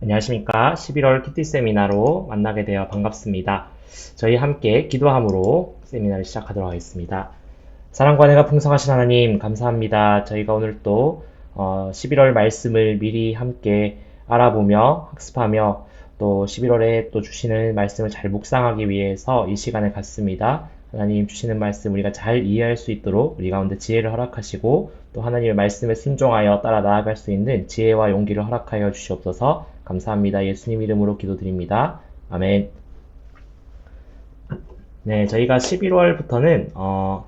안녕하십니까. 11월 키티 세미나로 만나게 되어 반갑습니다. 저희 함께 기도함으로 세미나를 시작하도록 하겠습니다. 사랑과 은혜가 풍성하신 하나님, 감사합니다. 저희가 오늘 또 11월 말씀을 미리 함께 알아보며 학습하며 또 11월에 또 주시는 말씀을 잘 묵상하기 위해서 이 시간을 갖습니다. 하나님 주시는 말씀 우리가 잘 이해할 수 있도록 우리 가운데 지혜를 허락하시고 또 하나님의 말씀에 순종하여 따라 나아갈 수 있는 지혜와 용기를 허락하여 주시옵소서. 감사합니다. 예수님 이름으로 기도드립니다. 아멘. 네, 저희가 11월부터는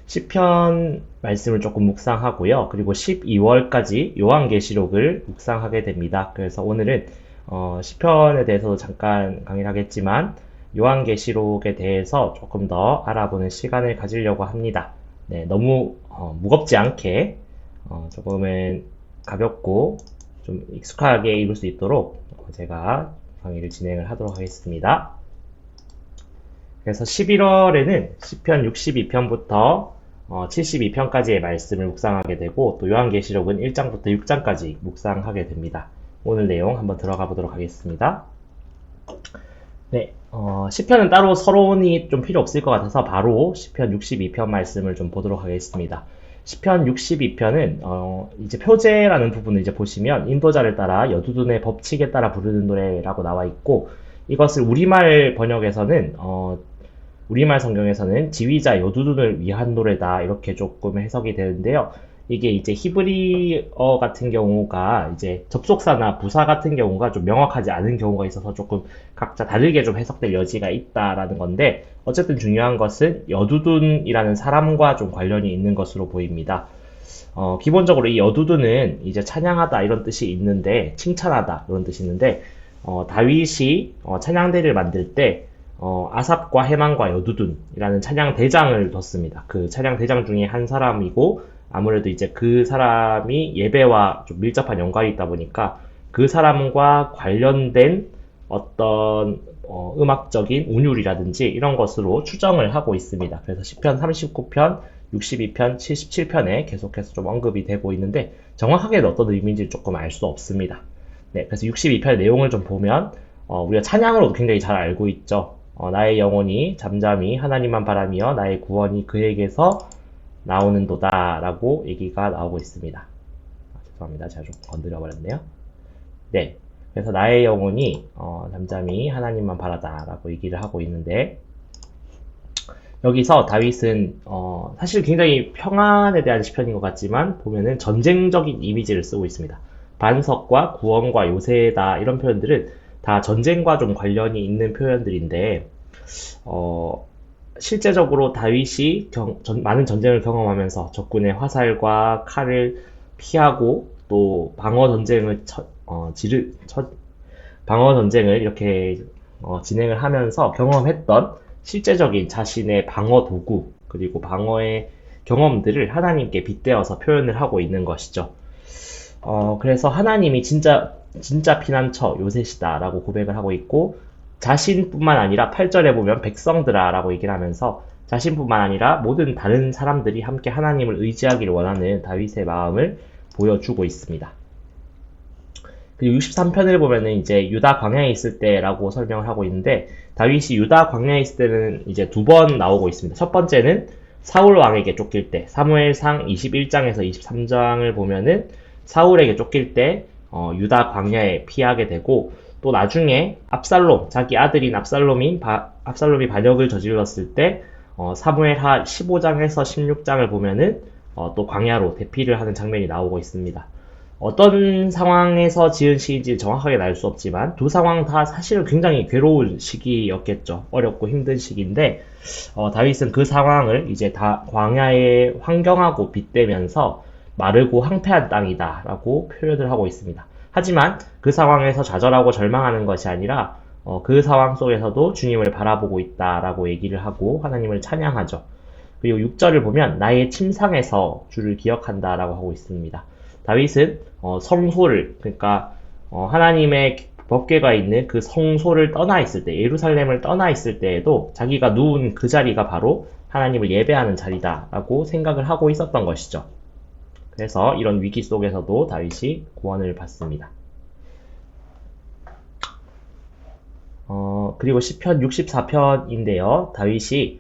시편 말씀을 조금 묵상하고요. 그리고 12월까지 요한계시록을 묵상하게 됩니다. 그래서 오늘은 시편에 대해서도 잠깐 강의를 하겠지만 요한계시록에 대해서 조금 더 알아보는 시간을 가지려고 합니다. 네, 너무 무겁지 않게 조금은 가볍고 좀 익숙하게 읽을 수 있도록 제가 강의를 진행을 하도록 하겠습니다. 그래서 11월에는 시편 62편부터 72편까지의 말씀을 묵상하게 되고 또 요한계시록은 1장부터 6장까지 묵상하게 됩니다. 오늘 내용 한번 들어가 보도록 하겠습니다. 네, 시편은 따로 서론이 좀 필요 없을 것 같아서 바로 시편 62편 말씀을 좀 보도록 하겠습니다. 시편 62편은 이제 표제라는 부분을 이제 보시면 인도자를 따라 여두둔의 법칙에 따라 부르는 노래라고 나와 있고 이것을 우리말 번역에서는 우리말 성경에서는 지휘자 여두둔을 위한 노래다 이렇게 조금 해석이 되는데요. 이게 이제 히브리어 같은 경우가 이제 접속사나 부사 같은 경우가 좀 명확하지 않은 경우가 있어서 조금 각자 다르게 좀 해석될 여지가 있다라는 건데 어쨌든 중요한 것은 여두둔이라는 사람과 좀 관련이 있는 것으로 보입니다. 기본적으로 이 여두둔은 이제 찬양하다 이런 뜻이 있는데 칭찬하다 이런 뜻이 있는데 다윗이 찬양대를 만들 때 아삽과 헤만과 여두둔이라는 찬양 대장을 뒀습니다. 그 찬양 대장 중에 한 사람이고 아무래도 이제 그 사람이 예배와 좀 밀접한 연관이 있다 보니까 그 사람과 관련된 어떤 음악적인 운율이라든지 이런 것으로 추정을 하고 있습니다. 그래서 시편 39편, 62편, 77편에 계속해서 좀 언급이 되고 있는데 정확하게 어떤 의미인지 조금 알 수 없습니다. 네, 그래서 62편의 내용을 좀 보면 우리가 찬양으로도 굉장히 잘 알고 있죠. 나의 영혼이 잠잠히 하나님만 바라며 나의 구원이 그에게서 나오는도다 라고 얘기가 나오고 있습니다. 죄송합니다. 제가 좀 건드려 버렸네요. 네, 그래서 나의 영혼이 잠잠히 하나님만 바라다 라고 얘기를 하고 있는데 여기서 다윗은 사실 굉장히 평안에 대한 시편인 것 같지만 보면은 전쟁적인 이미지를 쓰고 있습니다. 반석과 구원과 요새다 이런 표현들은 다 전쟁과 좀 관련이 있는 표현들인데 실제적으로 다윗이 많은 전쟁을 경험하면서 적군의 화살과 칼을 피하고 또 방어 전쟁을 이렇게 진행을 하면서 경험했던 실제적인 자신의 방어 도구 그리고 방어의 경험들을 하나님께 빗대어서 표현을 하고 있는 것이죠. 그래서 하나님이 진짜 피난처 요새시다라고 고백을 하고 있고 자신뿐만 아니라 8절에 보면 백성들아 라고 얘기를 하면서 자신뿐만 아니라 모든 다른 사람들이 함께 하나님을 의지하기를 원하는 다윗의 마음을 보여주고 있습니다. 그리고 63편을 보면은 이제 유다 광야에 있을 때라고 설명을 하고 있는데 다윗이 유다 광야에 있을 때는 이제 두 번 나오고 있습니다. 첫 번째는 사울 왕에게 쫓길 때 사무엘상 21장에서 23장을 보면은 사울에게 쫓길 때 유다 광야에 피하게 되고 또 나중에 압살롬, 자기 아들인 압살롬이 반역을 저질렀을 때 사무엘하 15장에서 16장을 보면은 또 광야로 대피를 하는 장면이 나오고 있습니다. 어떤 상황에서 지은 시인지 정확하게 알 수 없지만 두 상황 다 사실은 굉장히 괴로운 시기였겠죠. 어렵고 힘든 시기인데 다윗은 그 상황을 이제 다 광야의 환경하고 빗대면서 마르고 황폐한 땅이다 라고 표현을 하고 있습니다. 하지만 그 상황에서 좌절하고 절망하는 것이 아니라 그 상황 속에서도 주님을 바라보고 있다라고 얘기를 하고 하나님을 찬양하죠. 그리고 6절을 보면 나의 침상에서 주를 기억한다라고 하고 있습니다. 다윗은 성소를 그러니까 하나님의 법궤가 있는 그 성소를 떠나 있을 때 예루살렘을 떠나 있을 때에도 자기가 누운 그 자리가 바로 하나님을 예배하는 자리다라고 생각을 하고 있었던 것이죠. 그래서 이런 위기 속에서도 다윗이 구원을 받습니다. 그리고 시편 64편인데요. 다윗이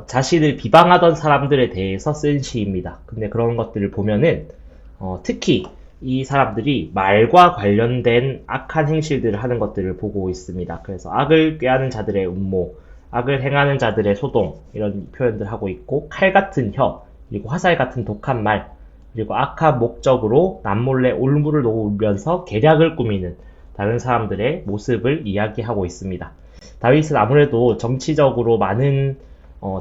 자신을 비방하던 사람들에 대해서 쓴 시입니다. 근데 그런 것들을 보면은 특히 이 사람들이 말과 관련된 악한 행실들을 하는 것들을 보고 있습니다. 그래서 악을 꾀하는 자들의 음모, 악을 행하는 자들의 소동 이런 표현들 하고 있고 칼 같은 혀, 그리고 화살 같은 독한 말, 그리고 악한 목적으로 남몰래 올무를 놓으면서 계략을 꾸미는 다른 사람들의 모습을 이야기하고 있습니다. 다윗은 아무래도 정치적으로 많은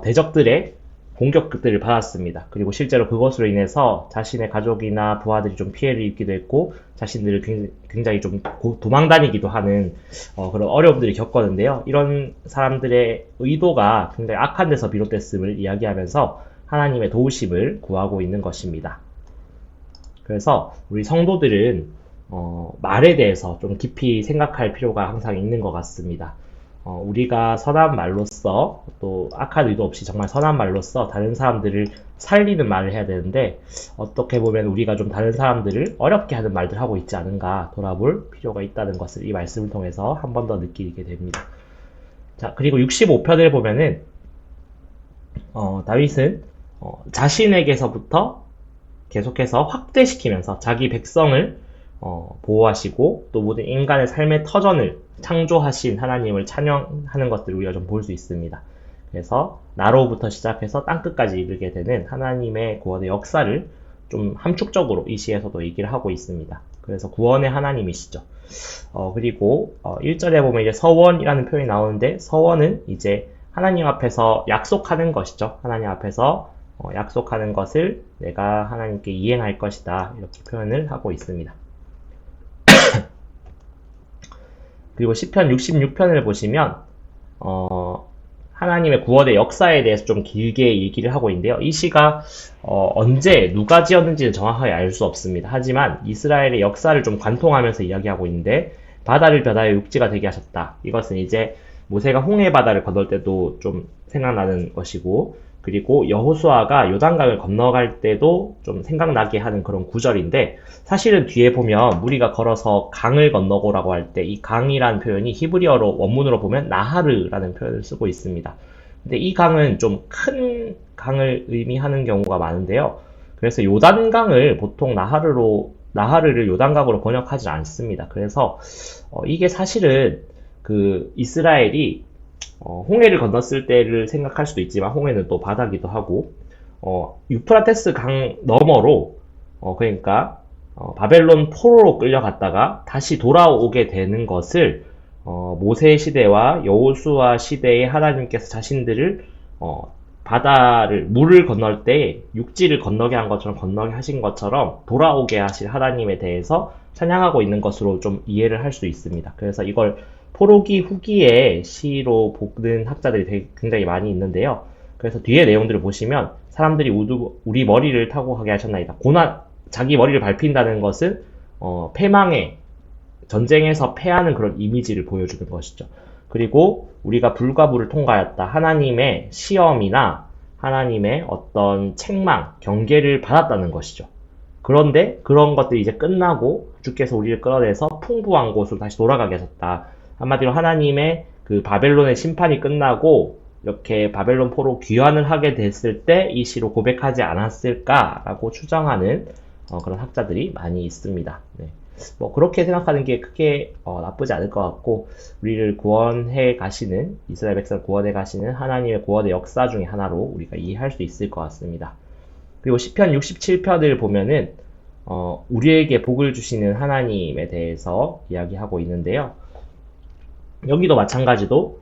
대적들의 공격들을 받았습니다. 그리고 실제로 그것으로 인해서 자신의 가족이나 부하들이 좀 피해를 입기도 했고 자신들을 굉장히 좀 도망 다니기도 하는 그런 어려움들을 겪었는데요. 이런 사람들의 의도가 굉장히 악한 데서 비롯됐음을 이야기하면서 하나님의 도우심을 구하고 있는 것입니다. 그래서 우리 성도들은 말에 대해서 좀 깊이 생각할 필요가 항상 있는 것 같습니다. 우리가 선한 말로써 또 악한 의도 없이 정말 선한 말로써 다른 사람들을 살리는 말을 해야 되는데 어떻게 보면 우리가 좀 다른 사람들을 어렵게 하는 말들 하고 있지 않은가 돌아볼 필요가 있다는 것을 이 말씀을 통해서 한 번 더 느끼게 됩니다. 자, 그리고 65편을 보면은 다윗은 자신에게서부터 계속해서 확대시키면서 자기 백성을 보호하시고 또 모든 인간의 삶의 터전을 창조하신 하나님을 찬양하는 것들을 우리가 좀 볼 수 있습니다. 그래서 나로부터 시작해서 땅끝까지 이르게 되는 하나님의 구원의 역사를 좀 함축적으로 이 시에서도 얘기를 하고 있습니다. 그래서 구원의 하나님이시죠. 그리고 1절에 보면 이제 서원이라는 표현이 나오는데 서원은 이제 하나님 앞에서 약속하는 것이죠. 하나님 앞에서 약속하는 것을 내가 하나님께 이행할 것이다. 이렇게 표현을 하고 있습니다. 그리고 시편 66편을 보시면 하나님의 구원의 역사에 대해서 좀 길게 얘기를 하고 있는데요. 이 시가 언제 누가 지었는지는 정확하게 알 수 없습니다. 하지만 이스라엘의 역사를 좀 관통하면서 이야기하고 있는데 바다를 벼다의 육지가 되게 하셨다. 이것은 이제 모세가 홍해 바다를 건널 때도 좀 생각나는 것이고 그리고 여호수아가 요단강을 건너갈 때도 좀 생각나게 하는 그런 구절인데 사실은 뒤에 보면 우리가 걸어서 강을 건너고라고 할 때 이 강이라는 표현이 히브리어로 원문으로 보면 나하르라는 표현을 쓰고 있습니다. 근데 이 강은 좀 큰 강을 의미하는 경우가 많은데요. 그래서 요단강을 보통 나하르를 요단강으로 번역하지 않습니다. 그래서 이게 사실은 그 이스라엘이 홍해를 건넜을 때를 생각할 수도 있지만 홍해는 또 바다기도 하고 유프라테스 강 너머로 그러니까 바벨론 포로로 끌려갔다가 다시 돌아오게 되는 것을 모세 시대와 여호수아 시대의 하나님께서 자신들을 바다를 물을 건널 때 육지를 건너게 한 것처럼 건너게 하신 것처럼 돌아오게 하실 하나님에 대해서 찬양하고 있는 것으로 좀 이해를 할 수 있습니다. 그래서 이걸 포로기 후기의 시로 보는 학자들이 굉장히 많이 있는데요. 그래서 뒤에 내용들을 보시면 사람들이 우리 머리를 타고 가게 하셨나이다. 자기 머리를 밟힌다는 것은 패망의 전쟁에서 패하는 그런 이미지를 보여주는 것이죠. 그리고 우리가 불과 불을 통과하였다. 하나님의 시험이나 하나님의 어떤 책망, 경계를 받았다는 것이죠. 그런데 그런 것들이 이제 끝나고 주께서 우리를 끌어내서 풍부한 곳으로 다시 돌아가게 하셨다. 한마디로 하나님의 그 바벨론의 심판이 끝나고 이렇게 바벨론 포로 귀환을 하게 됐을 때 이 시로 고백하지 않았을까라고 추정하는 그런 학자들이 많이 있습니다. 네. 뭐 그렇게 생각하는 게 크게 나쁘지 않을 것 같고 우리를 구원해 가시는 이스라엘 백성을 구원해 가시는 하나님의 구원의 역사 중에 하나로 우리가 이해할 수 있을 것 같습니다. 그리고 시편 67편을 보면은 우리에게 복을 주시는 하나님에 대해서 이야기하고 있는데요. 여기도 마찬가지로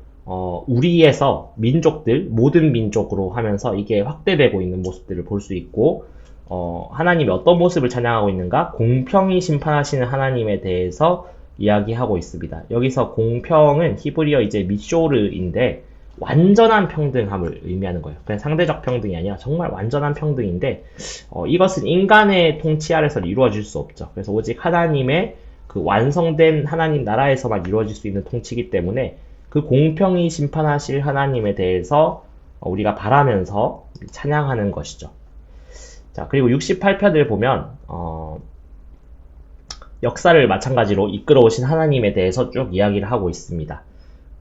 우리에서 민족들 모든 민족으로 하면서 이게 확대되고 있는 모습들을 볼 수 있고 하나님이 어떤 모습을 찬양하고 있는가? 공평히 심판하시는 하나님에 대해서 이야기하고 있습니다. 여기서 공평은 히브리어 이제 미쇼르인데 완전한 평등함을 의미하는 거예요. 그냥 상대적 평등이 아니라 정말 완전한 평등인데 이것은 인간의 통치 아래서 이루어질 수 없죠. 그래서 오직 하나님의 그 완성된 하나님 나라에서만 이루어질 수 있는 통치이기 때문에 그 공평히 심판하실 하나님에 대해서 우리가 바라면서 찬양하는 것이죠. 자, 그리고 68편을 보면 역사를 마찬가지로 이끌어 오신 하나님에 대해서 쭉 이야기를 하고 있습니다.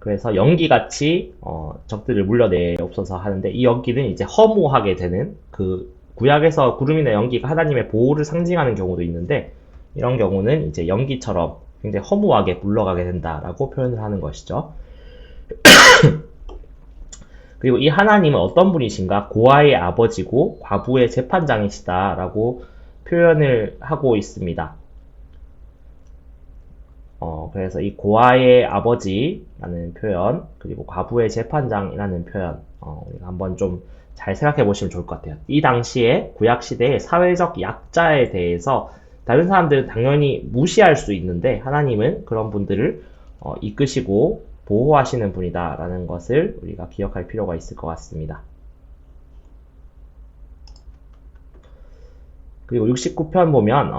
그래서 연기같이 적들을 물려내옵소서 하는데 이 연기는 이제 허무하게 되는 그 구약에서 구름이나 연기가 하나님의 보호를 상징하는 경우도 있는데 이런 경우는 이제 연기처럼 굉장히 허무하게 물러가게 된다라고 표현을 하는 것이죠. 그리고 이 하나님은 어떤 분이신가? 고아의 아버지고 과부의 재판장이시다라고 표현을 하고 있습니다. 그래서 이 고아의 아버지라는 표현, 그리고 과부의 재판장이라는 표현, 우리가 한번 좀 잘 생각해 보시면 좋을 것 같아요. 이 당시에 구약시대의 사회적 약자에 대해서 다른 사람들은 당연히 무시할 수 있는데 하나님은 그런 분들을 이끄시고 보호하시는 분이다라는 것을 우리가 기억할 필요가 있을 것 같습니다. 그리고 69편 보면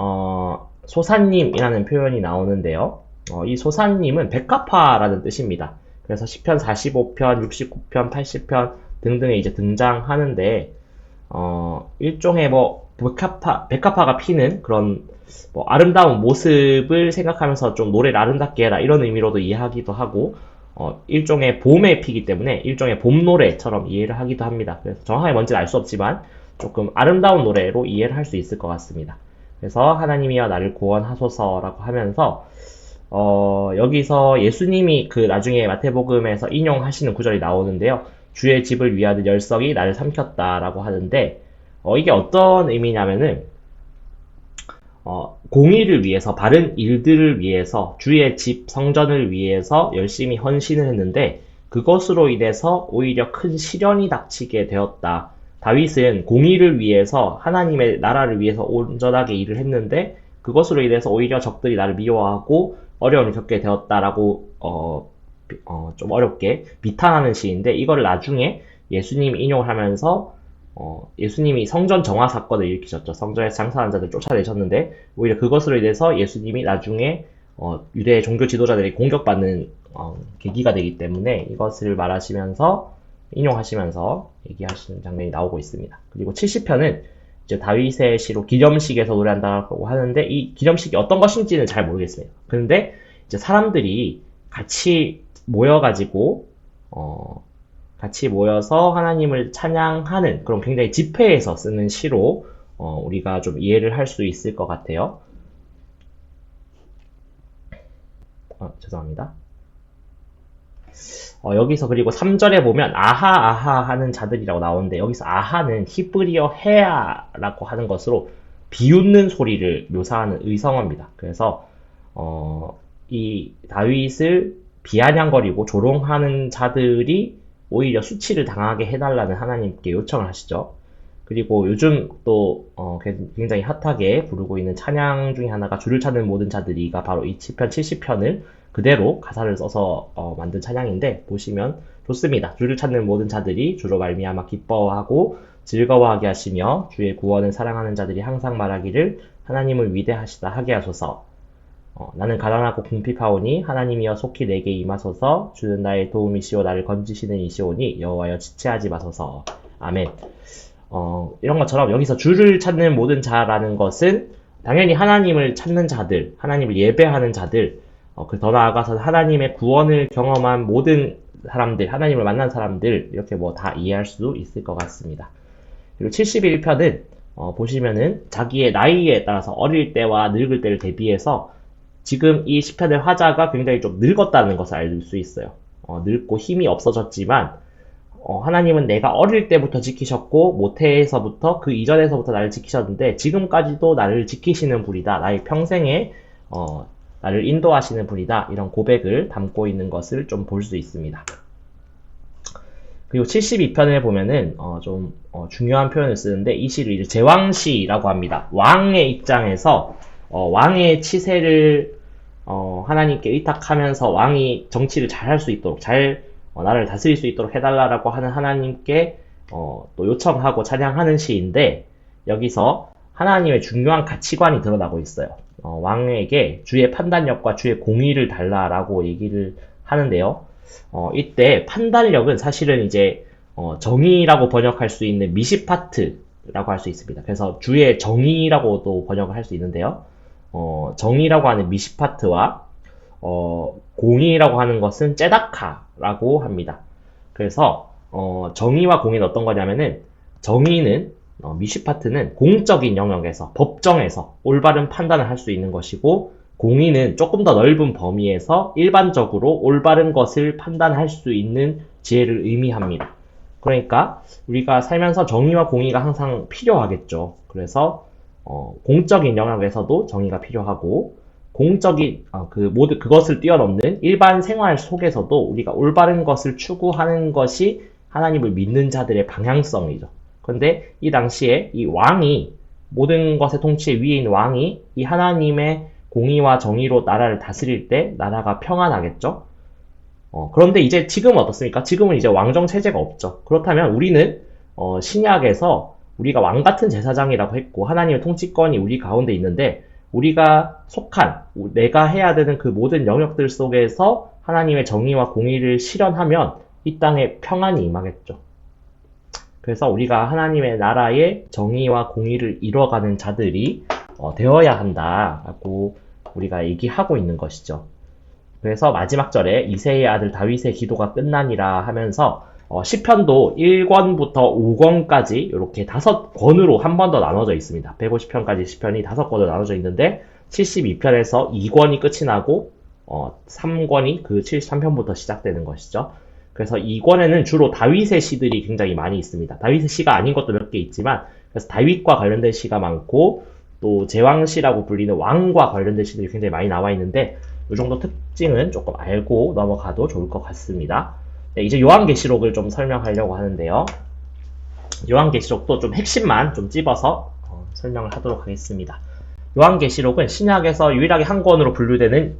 소사님이라는 표현이 나오는데요. 이 소사님은 백합화라는 뜻입니다. 그래서 시편 45편, 69편, 80편 등등에 이제 등장하는데 일종의 뭐 백합화가 피는 그런 뭐 아름다운 모습을 생각하면서 좀 노래를 아름답게 해라 이런 의미로도 이해하기도 하고 일종의 봄에 피기 때문에 일종의 봄 노래처럼 이해를 하기도 합니다. 그래서 정확하게 뭔지는 알 수 없지만 조금 아름다운 노래로 이해를 할 수 있을 것 같습니다. 그래서 하나님이여 나를 구원하소서라고 하면서 여기서 예수님이 그 나중에 마태복음에서 인용하시는 구절이 나오는데요. 주의 집을 위하는 열성이 나를 삼켰다라고 하는데 이게 어떤 의미냐면은 공의를 위해서 바른 일들을 위해서 주의 집 성전을 위해서 열심히 헌신을 했는데 그것으로 인해서 오히려 큰 시련이 닥치게 되었다. 다윗은 공의를 위해서 하나님의 나라를 위해서 온전하게 일을 했는데 그것으로 인해서 오히려 적들이 나를 미워하고 어려움을 겪게 되었다라고 좀 어렵게 비탄하는 시인데 이거를 나중에 예수님이 인용을 하면서 예수님이 성전 정화 사건을 일으키셨죠. 성전에서 장사하는 자들 쫓아내셨는데 오히려 그것으로 인해서 예수님이 나중에 유대 종교 지도자들이 공격받는 계기가 되기 때문에 이것을 말하시면서 인용하시면서 얘기하시는 장면이 나오고 있습니다. 그리고 70편은 이제 다윗의 시로 기념식에서 노래한다고 하는데 이 기념식이 어떤 것인지는 잘 모르겠어요. 그런데 이제 사람들이 같이 모여가지고 같이 모여서 하나님을 찬양하는 그런 굉장히 집회에서 쓰는 시로 우리가 좀 이해를 할 수 있을 것 같아요. 죄송합니다. 여기서 그리고 3절에 보면 아하 아하 하는 자들이라고 나오는데 여기서 아하는 히브리어 헤아라고 하는 것으로 비웃는 소리를 묘사하는 의성어입니다. 그래서 이 다윗을 비아냥거리고 조롱하는 자들이 오히려 수치를 당하게 해달라는 하나님께 요청을 하시죠. 그리고 요즘 또 굉장히 핫하게 부르고 있는 찬양 중에 하나가 주를 찾는 모든 자들이가 바로 이 시편 70편을 그대로 가사를 써서 만든 찬양인데 보시면 좋습니다. 주를 찾는 모든 자들이 주로 말미암아 기뻐하고 즐거워하게 하시며 주의 구원을 사랑하는 자들이 항상 말하기를 하나님을 위대하시다 하게 하소서. 나는 가난하고 궁핍하오니 하나님이여 속히 내게 임하소서. 주는 나의 도움이시오 나를 건지시는 이시오니 여호와여 지체하지 마소서. 아멘. 이런 것처럼 여기서 주를 찾는 모든 자라는 것은 당연히 하나님을 찾는 자들, 하나님을 예배하는 자들, 더 나아가서 하나님의 구원을 경험한 모든 사람들, 하나님을 만난 사람들 이렇게 뭐 다 이해할 수 있을 것 같습니다. 그리고 71편은 보시면은 자기의 나이에 따라서 어릴 때와 늙을 때를 대비해서 지금 이 시편의 화자가 굉장히 좀 늙었다는 것을 알 수 있어요. 늙고 힘이 없어졌지만 하나님은 내가 어릴 때부터 지키셨고 모태에서부터 그 이전에서부터 나를 지키셨는데 지금까지도 나를 지키시는 분이다. 나의 평생에 나를 인도하시는 분이다. 이런 고백을 담고 있는 것을 좀 볼 수 있습니다. 그리고 72편을 보면은 좀 중요한 표현을 쓰는데 이 시를 이제 제왕시라고 합니다. 왕의 입장에서 왕의 치세를 하나님께 의탁하면서 왕이 정치를 잘 할 수 있도록 나를 다스릴 수 있도록 해달라고 하는 하나님께 또 요청하고 찬양하는 시인데 여기서 하나님의 중요한 가치관이 드러나고 있어요. 왕에게 주의 판단력과 주의 공의를 달라라고 얘기를 하는데요. 이때 판단력은 사실은 이제 정의라고 번역할 수 있는 미시파트라고 할 수 있습니다. 그래서 주의 정의라고도 번역을 할 수 있는데요. 정의라고 하는 미시파트와 공의라고 하는 것은 째다카라고 합니다. 그래서 정의와 공의는 어떤 거냐면은 정의는 미시 파트는 공적인 영역에서 법정에서 올바른 판단을 할 수 있는 것이고 공의는 조금 더 넓은 범위에서 일반적으로 올바른 것을 판단할 수 있는 지혜를 의미합니다. 그러니까 우리가 살면서 정의와 공의가 항상 필요하겠죠. 그래서 공적인 영역에서도 정의가 필요하고 공적인 그것을 뛰어넘는 일반 생활 속에서도 우리가 올바른 것을 추구하는 것이 하나님을 믿는 자들의 방향성이죠. 그런데 이 당시에 이 왕이 모든 것의 통치 위에 있는 왕이 이 하나님의 공의와 정의로 나라를 다스릴 때 나라가 평안하겠죠. 그런데 이제 지금은 어떻습니까? 지금은 이제 왕정 체제가 없죠. 그렇다면 우리는 신약에서 우리가 왕 같은 제사장이라고 했고 하나님의 통치권이 우리 가운데 있는데 우리가 속한 내가 해야 되는 그 모든 영역들 속에서 하나님의 정의와 공의를 실현하면 이 땅에 평안이 임하겠죠. 그래서 우리가 하나님의 나라의 정의와 공의를 이뤄가는 자들이 되어야 한다라고 우리가 얘기하고 있는 것이죠. 그래서 마지막 절에 이새의 아들 다윗의 기도가 끝나니라 하면서 시편도 1권부터 5권까지 이렇게 5권으로 한 번 더 나눠져 있습니다. 150편까지 시편이 5권으로 나눠져 있는데 72편에서 2권이 끝이 나고 3권이 그 73편부터 시작되는 것이죠. 그래서 2권에는 주로 다윗의 시들이 굉장히 많이 있습니다. 다윗의 시가 아닌 것도 몇 개 있지만 그래서 다윗과 관련된 시가 많고 또 제왕시라고 불리는 왕과 관련된 시들이 굉장히 많이 나와 있는데 이 정도 특징은 조금 알고 넘어가도 좋을 것 같습니다. 네, 이제 요한계시록을 좀 설명하려고 하는데요. 요한계시록도 좀 핵심만 좀 찝어서 설명을 하도록 하겠습니다. 요한계시록은 신약에서 유일하게 한 권으로 분류되는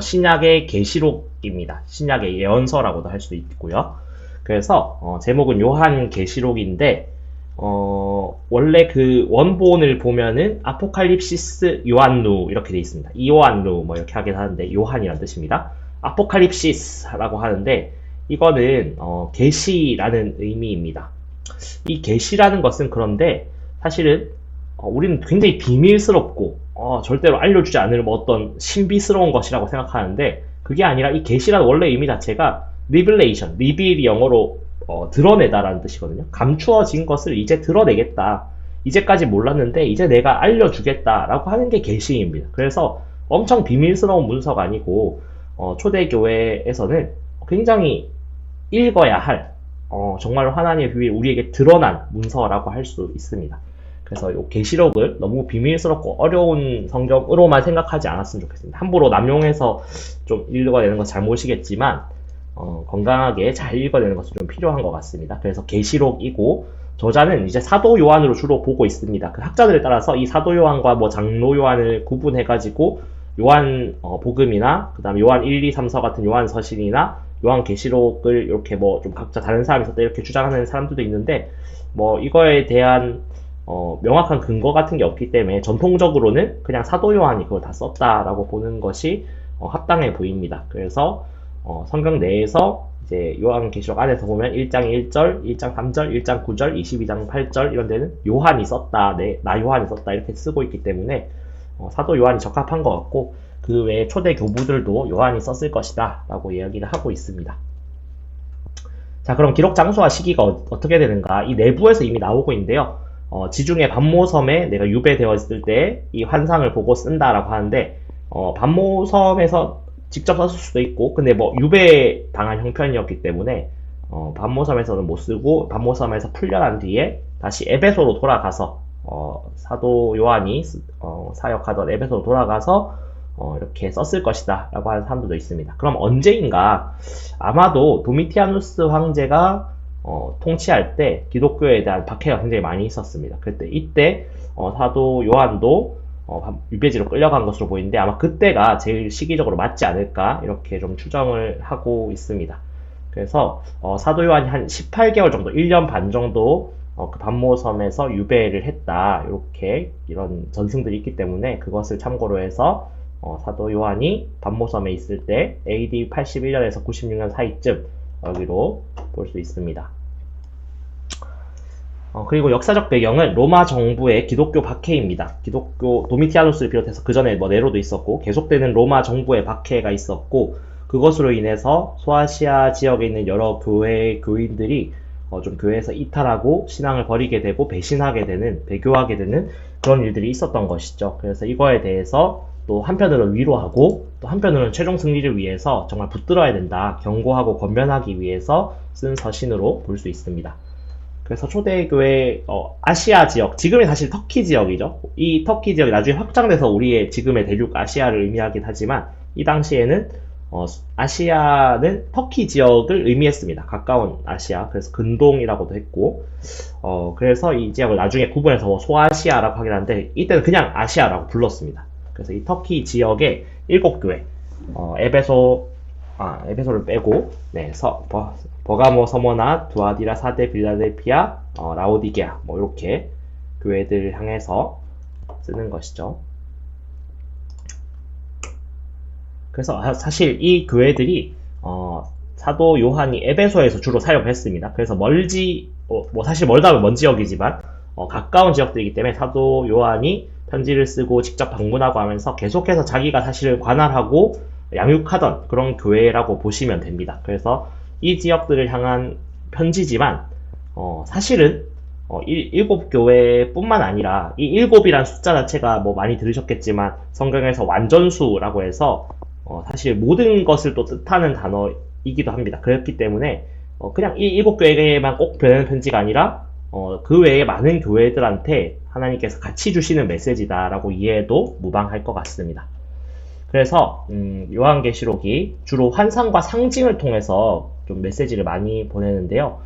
신약의 계시록입니다. 신약의 예언서라고도 할 수 있고요. 그래서 제목은 요한계시록인데 원래 그 원본을 보면은 아포칼립시스 요한누 이렇게 돼 있습니다. 이요한누 뭐 이렇게 하긴 하는데 요한이란 뜻입니다. 아포칼립시스라고 하는데 이거는 계시라는 의미입니다. 이 계시라는 것은 그런데 사실은 우리는 굉장히 비밀스럽고 절대로 알려주지 않을 뭐 어떤 신비스러운 것이라고 생각하는데 그게 아니라 이 계시라는 원래 의미 자체가 리빌레이션, 리빌이 영어로 드러내다라는 뜻이거든요. 감추어진 것을 이제 드러내겠다. 이제까지 몰랐는데 이제 내가 알려주겠다라고 하는 게 계시입니다. 그래서 엄청 비밀스러운 문서가 아니고 초대교회에서는 굉장히 읽어야 할 정말로 하나님의 비밀이 우리에게 드러난 문서라고 할 수 있습니다. 그래서 이 계시록을 너무 비밀스럽고 어려운 성경으로만 생각하지 않았으면 좋겠습니다. 함부로 남용해서 좀 읽어내는 건 잘못이겠지만 건강하게 잘 읽어내는 것은 좀 필요한 것 같습니다. 그래서 계시록이고 저자는 이제 사도 요한으로 주로 보고 있습니다. 그 학자들에 따라서 이 사도 요한과 뭐 장로 요한을 구분해가지고 요한 복음이나 그다음 요한 1, 2, 3서 같은 요한 서신이나 요한 계시록을 이렇게 뭐 좀 각자 다른 사람이 썼다 이렇게 주장하는 사람들도 있는데 뭐 이거에 대한 명확한 근거 같은 게 없기 때문에 전통적으로는 그냥 사도 요한이 그걸 다 썼다라고 보는 것이 합당해 보입니다. 그래서 성경 내에서 이제 요한계시록 안에서 보면 1장 1절, 1장 3절, 1장 9절, 22장 8절 이런 데는 요한이 썼다, 나 요한이 썼다 이렇게 쓰고 있기 때문에 사도 요한이 적합한 것 같고 그 외에 초대 교부들도 요한이 썼을 것이다 라고 이야기를 하고 있습니다. 자, 그럼 기록 장소와 시기가 어떻게 되는가? 이 내부에서 이미 나오고 있는데요. 지중해 반모섬에 내가 유배되었을 때 이 환상을 보고 쓴다라고 하는데 반모섬에서 직접 썼을 수도 있고 근데 뭐 유배 당한 형편이었기 때문에 반모섬에서는 못 쓰고 반모섬에서 풀려난 뒤에 다시 에베소로 돌아가서 사도 요한이 사역하던 에베소로 돌아가서 이렇게 썼을 것이다 라고 하는 사람들도 있습니다. 그럼 언제인가? 아마도 도미티아누스 황제가 통치할 때 기독교에 대한 박해가 굉장히 많이 있었습니다. 그때 이때 사도 요한도 유배지로 끌려간 것으로 보이는데 아마 그때가 제일 시기적으로 맞지 않을까 이렇게 좀 추정을 하고 있습니다. 그래서 사도 요한이 한 18개월 정도, 1년 반 정도 그 반모섬에서 유배를 했다 이렇게 이런 전승들이 있기 때문에 그것을 참고로 해서 사도 요한이 반모섬에 있을 때 AD 81년에서 96년 사이쯤 여기로 볼 수 있습니다. 그리고 역사적 배경은 로마 정부의 기독교 박해입니다. 기독교 도미티아누스를 비롯해서 그 전에 뭐 네로도 있었고 계속되는 로마 정부의 박해가 있었고 그것으로 인해서 소아시아 지역에 있는 여러 교회 교인들이 좀 교회에서 이탈하고 신앙을 버리게 되고 배신하게 되는, 배교하게 되는 그런 일들이 있었던 것이죠. 그래서 이거에 대해서 또 한편으로는 위로하고 또 한편으로는 최종 승리를 위해서 정말 붙들어야 된다, 경고하고 권면하기 위해서 쓴 서신으로 볼 수 있습니다. 그래서 초대교회 아시아 지역, 지금의 사실 터키 지역이죠. 이 터키 지역이 나중에 확장돼서 우리의 지금의 대륙 아시아를 의미하긴 하지만 이 당시에는 아시아는 터키 지역을 의미했습니다. 가까운 아시아, 그래서 근동이라고도 했고, 그래서 이 지역을 나중에 구분해서 뭐 소아시아라고 하긴 하는데 이때는 그냥 아시아라고 불렀습니다. 그래서 이 터키 지역의 7교회, 에베소를 빼고, 네, 버가모, 서머나, 두아디라, 사데, 빌라델피아, 라오디게아, 뭐 이렇게 교회들을 향해서 쓰는 것이죠. 그래서 사실 이 교회들이 사도 요한이 에베소에서 주로 사역을 했습니다. 그래서 뭐 사실 멀다면 먼 지역이지만 가까운 지역들이기 때문에 사도 요한이 편지를 쓰고 직접 방문하고 하면서 계속해서 자기가 사실은 관할하고 양육하던 그런 교회라고 보시면 됩니다. 그래서 이 지역들을 향한 편지지만 사실은 7교회뿐만 아니라 이 7이란 숫자 자체가 뭐 많이 들으셨겠지만 성경에서 완전수라고 해서 사실 모든 것을 또 뜻하는 단어이기도 합니다. 그렇기 때문에 그냥 이 7교회에만 꼭 보내는 편지가 아니라 그 외에 많은 교회들한테 하나님께서 같이 주시는 메시지다라고 이해해도 무방할 것 같습니다. 그래서 요한계시록이 주로 환상과 상징을 통해서 좀 메시지를 많이 보내는데요.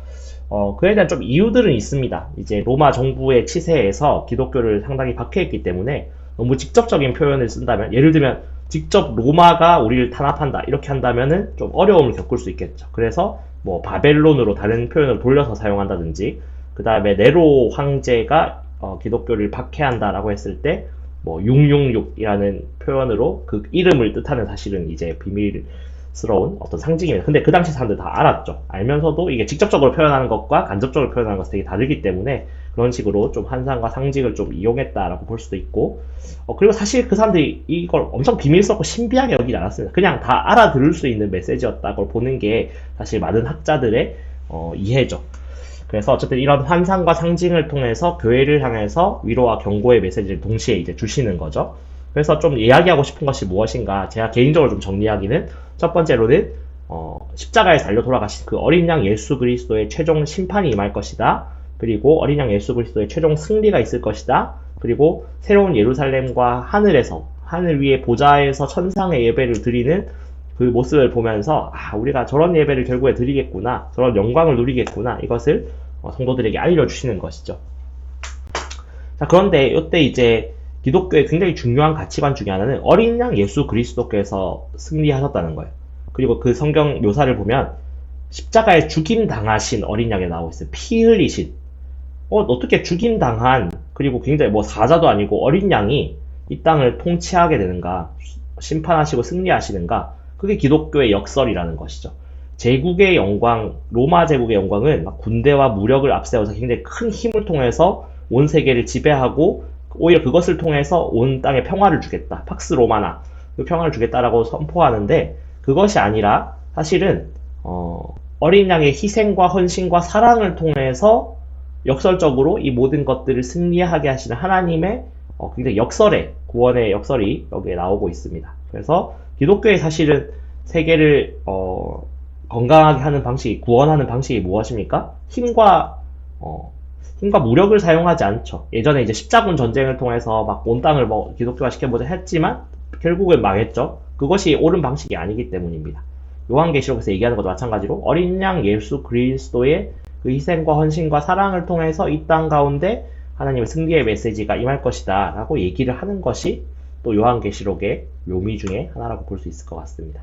그에 대한 좀 이유들은 있습니다. 이제 로마 정부의 치세에서 기독교를 상당히 박해했기 때문에 너무 직접적인 표현을 쓴다면, 예를 들면 직접 로마가 우리를 탄압한다 이렇게 한다면은 좀 어려움을 겪을 수 있겠죠. 그래서 뭐 바벨론으로 다른 표현을 돌려서 사용한다든지, 그 다음에 네로 황제가 기독교를 박해한다라고 했을 때 뭐 666이라는 표현으로 그 이름을 뜻하는 사실은 이제 비밀스러운 어떤 상징입니다. 근데 그 당시 사람들 다 알았죠. 알면서도 이게 직접적으로 표현하는 것과 간접적으로 표현하는 것이 되게 다르기 때문에 그런 식으로 좀 환상과 상징을 좀 이용했다라고 볼 수도 있고, 그리고 사실 그 사람들이 이걸 엄청 비밀스럽고 신비하게 여기지 않았습니다. 그냥 다 알아들을 수 있는 메시지였다고 보는 게 사실 많은 학자들의 이해죠. 그래서 어쨌든 이런 환상과 상징을 통해서 교회를 향해서 위로와 경고의 메시지를 동시에 이제 주시는 거죠. 그래서 좀 이야기하고 싶은 것이 무엇인가, 제가 개인적으로 좀 정리하기는, 첫 번째로는 십자가에 달려 돌아가신 그 어린 양 예수 그리스도의 최종 심판이 임할 것이다. 그리고 어린 양 예수 그리스도의 최종 승리가 있을 것이다. 그리고 새로운 예루살렘과 하늘 위에 보좌에서 천상의 예배를 드리는 그 모습을 보면서 우리가 저런 예배를 결국에 드리겠구나, 저런 영광을 누리겠구나, 이것을 성도들에게 알려주시는 것이죠. 자, 그런데 이때 이제 기독교의 굉장히 중요한 가치관 중에 하나는 어린 양 예수 그리스도께서 승리하셨다는 거예요. 그리고 그 성경 묘사를 보면 십자가에 죽임 당하신 어린 양에 나오고 있어요. 피 흘리신. 어떻게 죽임 당한, 그리고 굉장히 뭐 사자도 아니고 어린 양이 이 땅을 통치하게 되는가, 심판하시고 승리하시는가? 그게 기독교의 역설이라는 것이죠. 제국의 영광, 로마 제국의 영광은 막 군대와 무력을 앞세워서 굉장히 큰 힘을 통해서 온 세계를 지배하고, 오히려 그것을 통해서 온 땅에 평화를 주겠다, 팍스 로마나 그 평화를 주겠다라고 선포하는데, 그것이 아니라 사실은 어린 양의 희생과 헌신과 사랑을 통해서 역설적으로 이 모든 것들을 승리하게 하시는 하나님의 굉장히 구원의 역설이 여기에 나오고 있습니다. 그래서 기독교의 사실은 세계를 건강하게 하는 방식이, 구원하는 방식이 무엇입니까? 힘과 무력을 사용하지 않죠. 예전에 이제 십자군 전쟁을 통해서 막 온 땅을 뭐 기독교화 시켜보자 했지만 결국은 망했죠. 그것이 옳은 방식이 아니기 때문입니다. 요한계시록에서 얘기하는 것도 마찬가지로 어린 양 예수 그리스도의 그 희생과 헌신과 사랑을 통해서 이 땅 가운데 하나님의 승리의 메시지가 임할 것이다 라고 얘기를 하는 것이 또 요한계시록의 묘미 중에 하나라고 볼 수 있을 것 같습니다.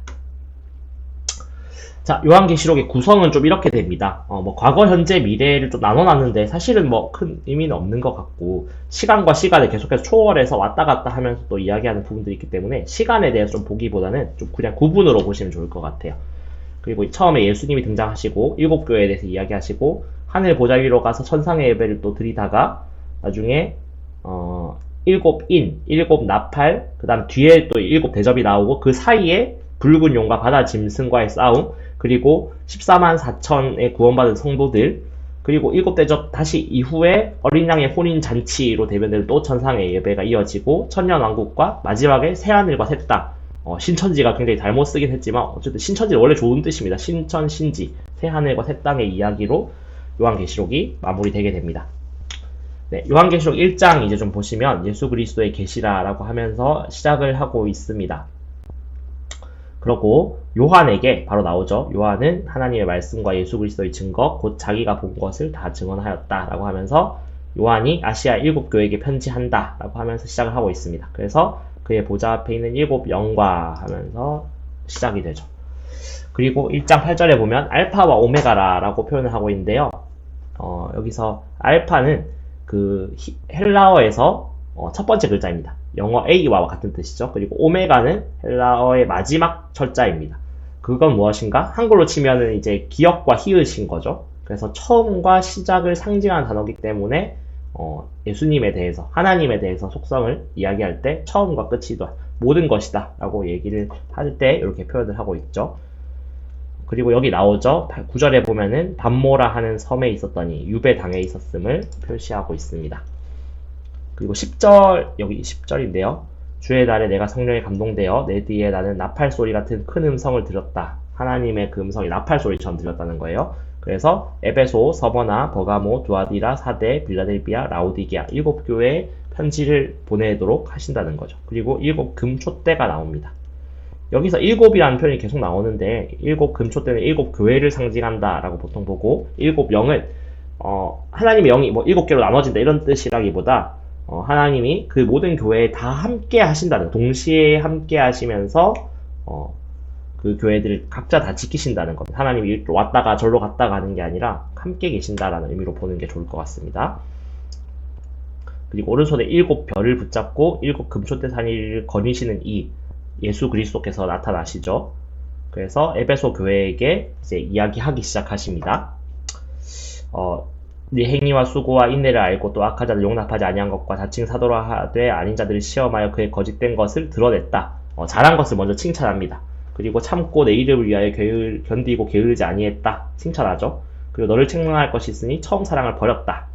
자, 요한계시록의 구성은 좀 이렇게 됩니다. 과거, 현재, 미래를 좀 나눠놨는데 사실은 뭐 큰 의미는 없는 것 같고, 시간과 시간을 계속해서 초월해서 왔다 갔다 하면서 또 이야기하는 부분들이 있기 때문에 시간에 대해서 좀 보기보다는 좀 그냥 구분으로 보시면 좋을 것 같아요. 그리고 처음에 예수님이 등장하시고 7교회에 대해서 이야기하시고 하늘 보좌 위로 가서 천상의 예배를 또 드리다가 나중에 7인, 7 나팔, 그 다음 뒤에 또 7 대접이 나오고 그 사이에 붉은 용과 바다 짐승과의 싸움, 그리고 14만 4천의 구원받은 성도들, 그리고 일곱 대접 다시 이후에 어린 양의 혼인 잔치로 대변될 또 천상의 예배가 이어지고 천년왕국과 마지막에 새하늘과 새 땅. 신천지가 굉장히 잘못 쓰긴 했지만 어쨌든 신천지는 원래 좋은 뜻입니다. 신천, 신지, 새하늘과 새 땅의 이야기로 요한계시록이 마무리되게 됩니다. 네, 요한계시록 1장 이제 좀 보시면 예수 그리스도의 계시라라고 하면서 시작을 하고 있습니다. 그러고 요한에게 바로 나오죠. 요한은 하나님의 말씀과 예수 그리스도의 증거, 곧 자기가 본 것을 다 증언하였다라고 하면서 요한이 아시아 7교회에게 편지한다라고 하면서 시작을 하고 있습니다. 그래서 그의 보좌 앞에 있는 7 영과 하면서 시작이 되죠. 그리고 1장 8절에 보면 알파와 오메가라라고 표현을 하고 있는데요. 여기서 알파는 그 헬라어에서 첫 번째 글자입니다. 영어 A와 같은 뜻이죠. 그리고 오메가는 헬라어의 마지막 철자입니다. 그건 무엇인가? 한글로 치면은 이제 기역과 히읗인 거죠. 그래서 처음과 시작을 상징하는 단어이기 때문에 예수님에 대해서, 하나님에 대해서 속성을 이야기할 때 처음과 끝이다, 모든 것이다 라고 얘기를 할 때 이렇게 표현을 하고 있죠. 그리고 여기 나오죠. 9절에 보면은 밤모라 하는 섬에 있었더니 유배당에 있었음을 표시하고 있습니다. 그리고 10절, 여기 10절인데요. 주의 날에 내가 성령에 감동되어 내 뒤에 나는 나팔소리 같은 큰 음성을 들었다. 하나님의 그 음성이 나팔소리처럼 들렸다는 거예요. 그래서 에베소, 서머나, 버가모, 두아디라, 사데, 빌라델비아, 라오디게아 7교회에 편지를 보내도록 하신다는 거죠. 그리고 7 금촛대가 나옵니다. 여기서 7이라는 표현이 계속 나오는데 7 금촛대는 7교회를 상징한다 라고 보통 보고 7 영은 하나님의 영이 뭐 7개로 나눠진다 이런 뜻이라기보다 하나님이 그 모든 교회에 다 함께 하신다는, 동시에 함께 하시면서 그 교회들을 각자 다 지키신다는 겁니다. 하나님이 왔다가 절로 갔다가 하는 게 아니라 함께 계신다라는 의미로 보는 게 좋을 것 같습니다. 그리고 오른손에 7 별을 붙잡고 7 금촛대 산이를 거니시는 이 예수 그리스도께서 나타나시죠. 그래서 에베소 교회에게 이제 이야기하기 시작하십니다. 네 행위와 수고와 인내를 알고 또 악한 자를 용납하지 아니한 것과 자칭 사도라 하되 아닌 자들을 시험하여 그의 거짓된 것을 드러냈다. 잘한 것을 먼저 칭찬합니다. 그리고 참고 내 이름을 위하여 견디고 게으르지 아니했다. 칭찬하죠. 그리고 너를 책망할 것이 있으니 처음 사랑을 버렸다.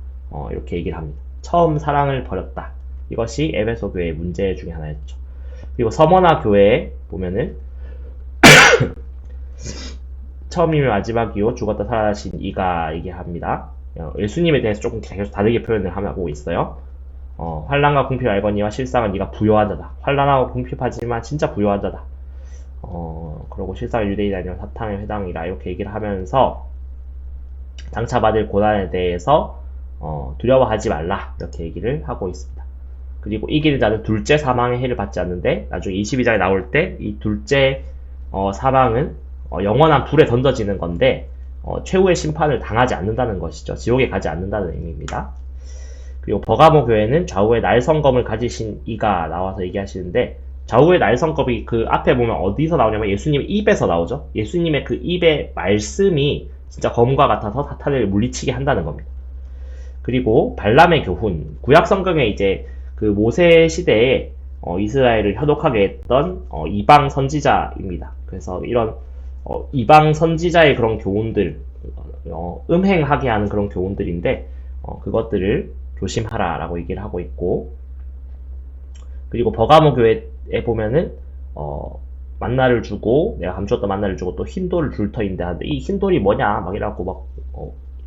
이렇게 얘기를 합니다. 처음 사랑을 버렸다. 이것이 에베소 교회의 문제 중에 하나였죠. 그리고 서머나 교회에 보면은 처음이면 마지막이요 죽었다 살아나신 이가 얘기합니다. 예수님에 대해서 조금 계속 다르게 표현을 하고 있어요. 환난과 궁핍을 알거니와 실상은 네가 부요한 자다. 환난하고 궁핍하지만 진짜 부요한 자다. 그리고 실상은 유대인이 아니라 사탄의 회당이라 이렇게 얘기를 하면서 장차 받을 고난에 대해서 두려워하지 말라 이렇게 얘기를 하고 있습니다. 그리고 이기는 자는 둘째 사망의 해를 받지 않는데 나중에 22장에 나올 때 이 둘째 사망은 영원한 불에 던져지는 건데 최후의 심판을 당하지 않는다는 것이죠. 지옥에 가지 않는다는 의미입니다. 그리고 버가모 교회는 좌우에 날성검을 가지신 이가 나와서 얘기하시는데 좌우의 날성검이 그 앞에 보면 어디서 나오냐면 예수님 입에서 나오죠. 예수님의 그 입의 말씀이 진짜 검과 같아서 사탄을 물리치게 한다는 겁니다. 그리고 발람의 교훈, 구약 성경에 이제 그 모세 시대에 이스라엘을 현혹하게 했던 이방 선지자입니다. 그래서 이런 이방 선지자의 그런 교훈들, 음행하게 하는 그런 교훈들인데 그것들을 조심하라 라고 얘기를 하고 있고, 그리고 버가모 교회에 보면은 만나를 주고 내가 감추었던 만나를 주고 또 흰돌을 줄 터인데 하는데 이 흰돌이 뭐냐 막 이라고 막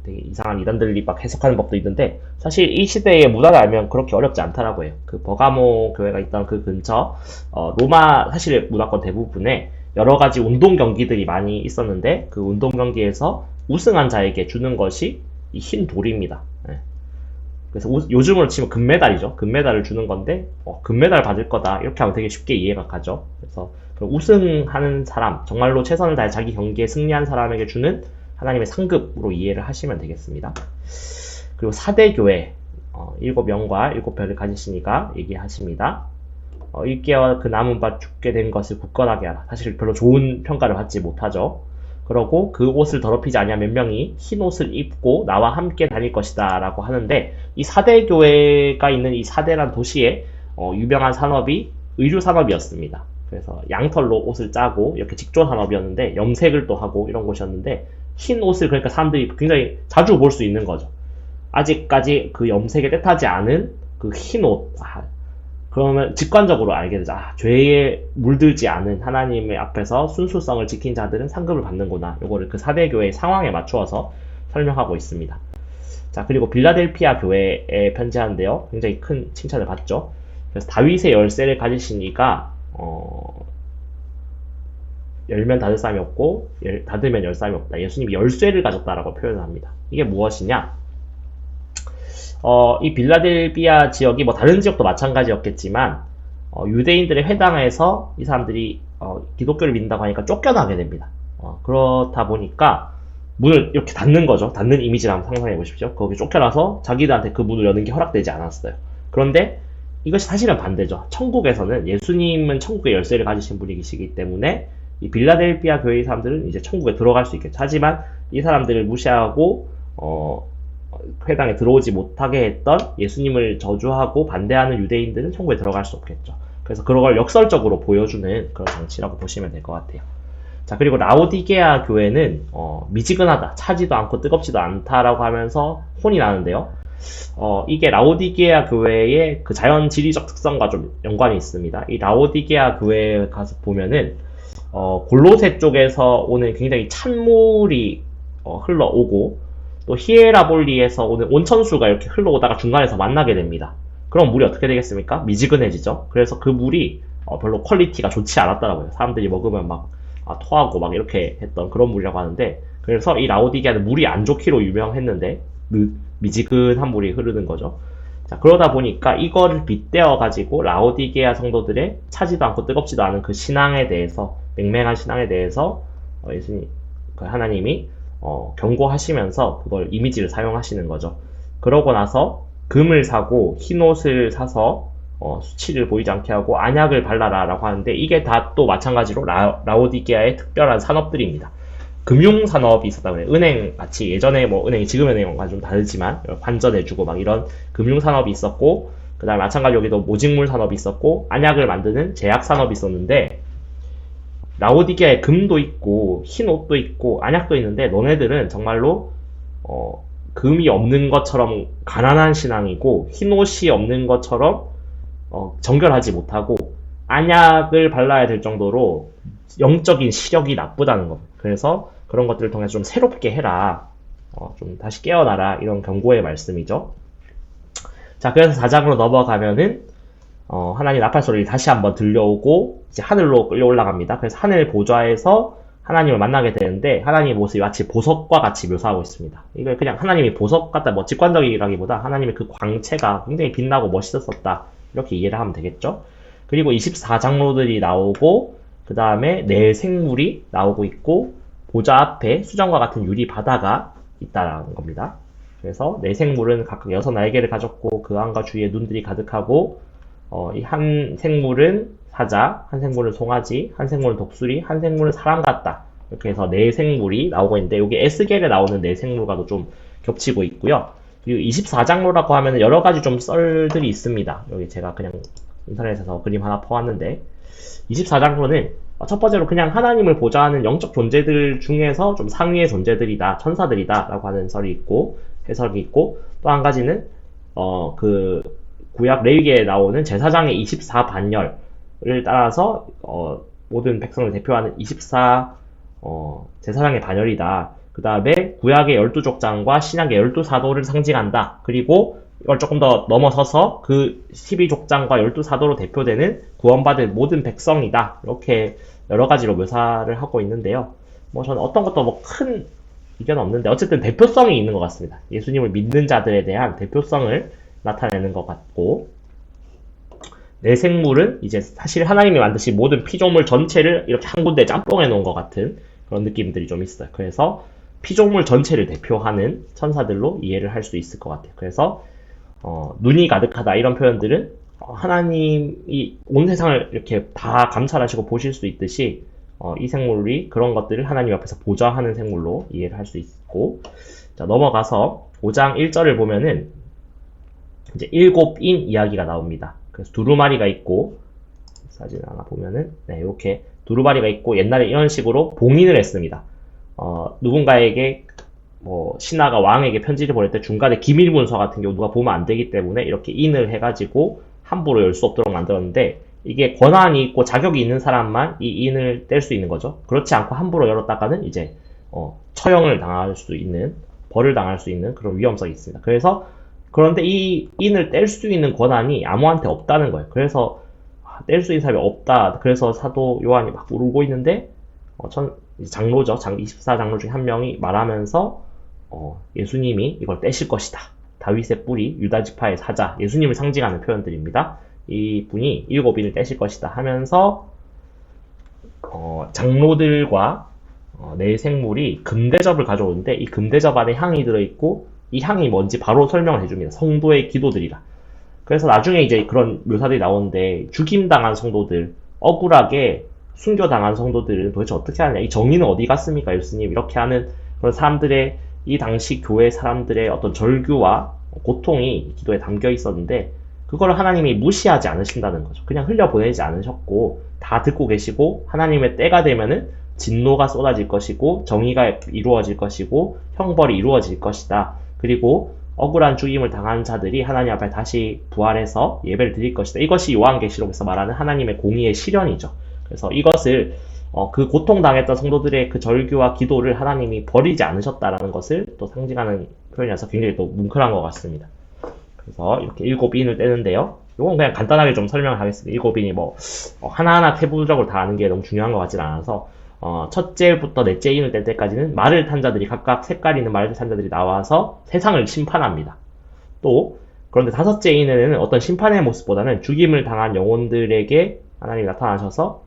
되게 이상한 이단들이 막 해석하는 법도 있는데 사실 이 시대의 문화를 알면 그렇게 어렵지 않다라고 해요. 그 버가모 교회가 있던 그 근처 로마 사실 문화권 대부분에 여러 가지 운동 경기들이 많이 있었는데 그 운동 경기에서 우승한 자에게 주는 것이 이 흰 돌입니다. 네. 그래서 요즘으로 치면 금메달이죠. 금메달을 주는 건데 금메달 받을 거다 이렇게 하면 되게 쉽게 이해가 가죠. 그래서 우승하는 사람, 정말로 최선을 다해 자기 경기에 승리한 사람에게 주는 하나님의 상급으로 이해를 하시면 되겠습니다. 그리고 사대교회 7 영과 7 별을 가지시니까 얘기하십니다. 일개와 그 남은 밭 죽게 된 것을 굳건하게 하라. 사실 별로 좋은 평가를 받지 못하죠. 그러고 그 옷을 더럽히지 아니한 몇 명이 흰 옷을 입고 나와 함께 다닐 것이다 라고 하는데 이 사대교회가 있는 이 사대란 도시에 유명한 산업이 의류 산업이었습니다. 그래서 양털로 옷을 짜고 이렇게 직조 산업이었는데 염색을 또 하고 이런 곳이었는데 흰 옷을 그러니까 사람들이 굉장히 자주 볼 수 있는 거죠. 아직까지 그 염색에 뜻하지 않은 그 흰 옷. 그러면 직관적으로 알게 되죠. 죄에 물들지 않은 하나님의 앞에서 순수성을 지킨 자들은 상급을 받는구나. 요거를 그 4대 교회의 상황에 맞추어서 설명하고 있습니다. 자, 그리고 빌라델피아 교회에 편지하는데요. 굉장히 큰 칭찬을 받죠. 그래서 다윗의 열쇠를 가지신 이가 열면 닫을 사람이 없고 닫으면 열 사람이 없다. 예수님이 열쇠를 가졌다라고 표현을 합니다. 이게 무엇이냐? 이 빌라델피아 지역이 뭐 다른 지역도 마찬가지였겠지만 유대인들의 회당에서 이 사람들이 기독교를 믿는다고 하니까 쫓겨나게 됩니다. 그렇다 보니까 문을 이렇게 닫는 거죠. 닫는 이미지를 한번 상상해 보십시오. 거기 쫓겨나서 자기들한테 그 문을 여는 게 허락되지 않았어요. 그런데 이것이 사실은 반대죠. 천국에서는 예수님은 천국의 열쇠를 가지신 분이시기 때문에 이 빌라델피아 교회의 사람들은 이제 천국에 들어갈 수 있겠죠. 하지만 이 사람들을 무시하고 회당에 들어오지 못하게 했던 예수님을 저주하고 반대하는 유대인들은 천국에 들어갈 수 없겠죠. 그래서 그런 걸 역설적으로 보여주는 그런 장치라고 보시면 될 것 같아요. 자, 그리고 라오디게아 교회는 미지근하다, 차지도 않고 뜨겁지도 않다라고 하면서 혼이 나는데요. 이게 라오디게아 교회의 그 자연 지리적 특성과 좀 연관이 있습니다. 이 라오디게아 교회에 가서 보면은 골로새 쪽에서 오는 굉장히 찬물이 흘러오고 또 히에라볼리에서 오는 온천수가 이렇게 흘러오다가 중간에서 만나게 됩니다. 그럼 물이 어떻게 되겠습니까? 미지근해지죠. 그래서 그 물이 별로 퀄리티가 좋지 않았더라고요. 사람들이 먹으면 막 토하고 막 이렇게 했던 그런 물이라고 하는데, 그래서 이 라오디게아는 물이 안 좋기로 유명했는데 미지근한 물이 흐르는 거죠. 자, 그러다 보니까 이거를 빗대어 가지고 라오디게아 성도들의 차지도 않고 뜨겁지도 않은 그 신앙에 대해서, 맹맹한 신앙에 대해서 예수님, 하나님이 경고하시면서 그걸 이미지를 사용하시는 거죠. 그러고 나서 금을 사고 흰 옷을 사서 수치를 보이지 않게 하고 안약을 발라라 라고 하는데, 이게 다 또 마찬가지로 라오디게아의 특별한 산업들입니다. 금융산업이 있었다고 해요. 은행 같이, 예전에 뭐 은행이 지금 은행과 좀 다르지만 환전해주고 막 이런 금융산업이 있었고, 그 다음에 마찬가지로 여기도 모직물 산업이 있었고 안약을 만드는 제약산업이 있었는데, 라오디게아에 금도 있고 흰 옷도 있고 안약도 있는데 너네들은 정말로 금이 없는 것처럼 가난한 신앙이고 흰 옷이 없는 것처럼 정결하지 못하고 안약을 발라야 될 정도로 영적인 시력이 나쁘다는 것. 그래서 그런 것들을 통해서 좀 새롭게 해라. 좀 다시 깨어나라. 이런 경고의 말씀이죠. 자, 그래서 4장으로 넘어가면은 하나님 나팔 소리를 다시 한번 들려오고 이제 하늘로 끌려 올라갑니다. 그래서 하늘 보좌에서 하나님을 만나게 되는데, 하나님의 모습이 마치 보석과 같이 묘사하고 있습니다. 이걸 그냥 하나님이 보석 같다, 뭐 직관적이라기보다 하나님의 그 광채가 굉장히 빛나고 멋있었다, 이렇게 이해를 하면 되겠죠. 그리고 24장로들이 나오고 그 다음에 네 생물이 나오고 있고 보좌 앞에 수정과 같은 유리 바다가 있다라는 겁니다. 그래서 네 생물은 각각 6날개를 가졌고 그 안과 주위에 눈들이 가득하고 이 한 생물은 사자, 한 생물은 송아지, 한 생물은 독수리, 한 생물은 사람 같다. 이렇게 해서 네 생물이 나오고 있는데, 여기 에스겔에 나오는 네 생물과도 좀 겹치고 있고요. 그리고 24장로라고 하면 여러 가지 좀 썰들이 있습니다. 여기 제가 그냥 인터넷에서 그림 하나 퍼왔는데, 24장로는 첫 번째로 그냥 하나님을 보좌하는 영적 존재들 중에서 좀 상위의 존재들이다, 천사들이다 라고 하는 설이 있고, 해석이 있고, 또 한 가지는 그 구약 레위기에 나오는 제사장의 24반열을 따라서 모든 백성을 대표하는 24 제사장의 반열이다. 그 다음에 구약의 12족장과 신약의 12사도를 상징한다. 그리고 이걸 조금 더 넘어서서 그 12족장과 12사도로 대표되는 구원받은 모든 백성이다. 이렇게 여러 가지로 묘사를 하고 있는데요. 뭐 저는 어떤 것도 뭐 큰 의견은 없는데 어쨌든 대표성이 있는 것 같습니다. 예수님을 믿는 자들에 대한 대표성을 나타내는 것 같고, 내 생물은 이제 사실 하나님이 만드신 모든 피조물 전체를 이렇게 한 군데 짬뽕해 놓은 것 같은 그런 느낌들이 좀 있어요. 그래서 피조물 전체를 대표하는 천사들로 이해를 할 수 있을 것 같아요. 그래서 눈이 가득하다 이런 표현들은 하나님이 온 세상을 이렇게 다 감찰하시고 보실 수 있듯이 이 생물이 그런 것들을 하나님 앞에서 보좌하는 생물로 이해를 할 수 있고, 자, 넘어가서 5장 1절을 보면은 이제 7인 이야기가 나옵니다. 그래서 두루마리가 있고 사진 하나 보면은, 네, 이렇게 두루마리가 있고, 옛날에 이런 식으로 봉인을 했습니다. 누군가에게, 신하가 왕에게 편지를 보낼 때 중간에 기밀 문서 같은 경우 누가 보면 안 되기 때문에 이렇게 인을 해가지고 함부로 열 수 없도록 만들었는데, 이게 권한이 있고 자격이 있는 사람만 이 인을 뗄 수 있는 거죠. 그렇지 않고 함부로 열었다가는 이제, 처형을 당할 수 있는, 벌을 당할 수 있는 그런 위험성이 있습니다. 그래서 그런데 이 인을 뗄 수 있는 권한이 아무한테 없다는 거예요. 그래서 뗄 수 있는 사람이 없다. 그래서 사도 요한이 막 울고 있는데 장로죠. 24장로 중에 한 명이 말하면서 예수님이 이걸 떼실 것이다. 다윗의 뿌리, 유다 지파의 사자, 예수님을 상징하는 표현들입니다. 이 분이 7인을 떼실 것이다 하면서 장로들과 내 생물이 금대접을 가져오는데 이 금대접 안에 향이 들어있고 이 향이 뭔지 바로 설명을 해줍니다. 성도의 기도들이라. 그래서 나중에 이제 그런 묘사들이 나오는데 죽임당한 성도들, 억울하게 순교당한 성도들은 도대체 어떻게 하냐, 이 정의는 어디 갔습니까 예수님, 이렇게 하는 그런 사람들의, 이 당시 교회 사람들의 어떤 절규와 고통이 기도에 담겨 있었는데 그걸 하나님이 무시하지 않으신다는 거죠. 그냥 흘려보내지 않으셨고 다 듣고 계시고 하나님의 때가 되면은 진노가 쏟아질 것이고 정의가 이루어질 것이고 형벌이 이루어질 것이다. 그리고 억울한 죽임을 당한 자들이 하나님 앞에 다시 부활해서 예배를 드릴 것이다. 이것이 요한계시록에서 말하는 하나님의 공의의 실현이죠. 그래서 이것을 그 고통당했던 성도들의 그 절규와 기도를 하나님이 버리지 않으셨다라는 것을 또 상징하는 표현이라서 굉장히 또 뭉클한 것 같습니다. 그래서 이렇게 7인을 떼는데요. 이건 그냥 간단하게 좀 설명하겠습니다. 7인이 하나하나 태부적으로 다 아는 게 너무 중요한 것 같진 않아서 첫째부터 넷째 인을 뗄 때까지는 말을 탄 자들이 각각 색깔 있는 말을 탄 자들이 나와서 세상을 심판합니다. 또 그런데 다섯째 인에는 어떤 심판의 모습보다는 죽임을 당한 영혼들에게 하나님이 나타나셔서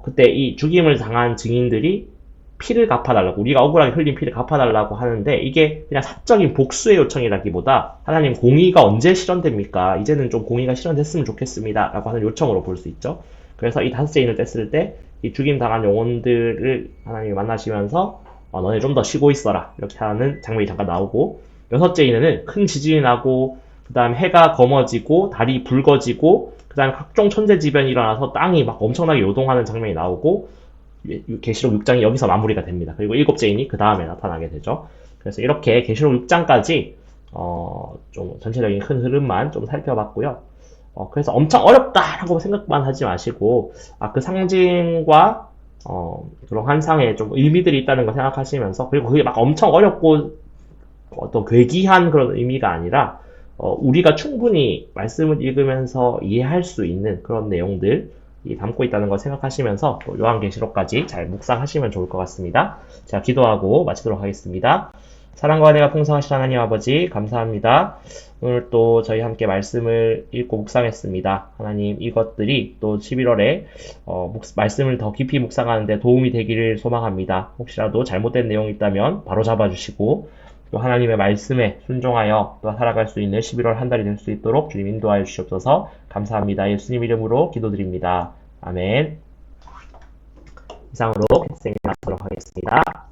그때 이 죽임을 당한 증인들이 피를 갚아달라고, 우리가 억울하게 흘린 피를 갚아달라고 하는데 이게 그냥 사적인 복수의 요청이라기보다 하나님 공의가 언제 실현됩니까? 이제는 좀 공의가 실현됐으면 좋겠습니다 라고 하는 요청으로 볼 수 있죠. 그래서 이 다섯째 인을 뗐을 때 이 죽임 당한 영혼들을 하나님이 만나시면서 너네 좀 더 쉬고 있어라 이렇게 하는 장면이 잠깐 나오고, 여섯째 인에는 큰 지진이 나고 그 다음 해가 검어지고 달이 붉어지고 그 다음에 각종 천재지변이 일어나서 땅이 막 엄청나게 요동하는 장면이 나오고 계시록 6장이 여기서 마무리가 됩니다. 그리고 일곱째 인이 그 다음에 나타나게 되죠. 그래서 이렇게 계시록 6장까지 좀 전체적인 큰 흐름만 좀 살펴봤고요. 그래서 엄청 어렵다라고 생각만 하지 마시고 그 상징과 그런 환상에 좀 의미들이 있다는 걸 생각하시면서, 그리고 그게 막 엄청 어렵고 어떤 괴기한 그런 의미가 아니라 우리가 충분히 말씀을 읽으면서 이해할 수 있는 그런 내용들이 담고 있다는 걸 생각하시면서 또 요한계시록까지 잘 묵상하시면 좋을 것 같습니다. 자, 기도하고 마치도록 하겠습니다. 사랑과 은혜가 풍성하신 하나님 아버지 감사합니다. 오늘 또 저희 함께 말씀을 읽고 묵상했습니다. 하나님, 이것들이 또 11월에 말씀을 더 깊이 묵상하는데 도움이 되기를 소망합니다. 혹시라도 잘못된 내용이 있다면 바로 잡아주시고 또 하나님의 말씀에 순종하여 또 살아갈 수 있는 11월 한 달이 될 수 있도록 주님 인도하여 주시옵소서. 감사합니다. 예수님 이름으로 기도드립니다. 아멘. 이상으로 겟생이 마치도록 하겠습니다.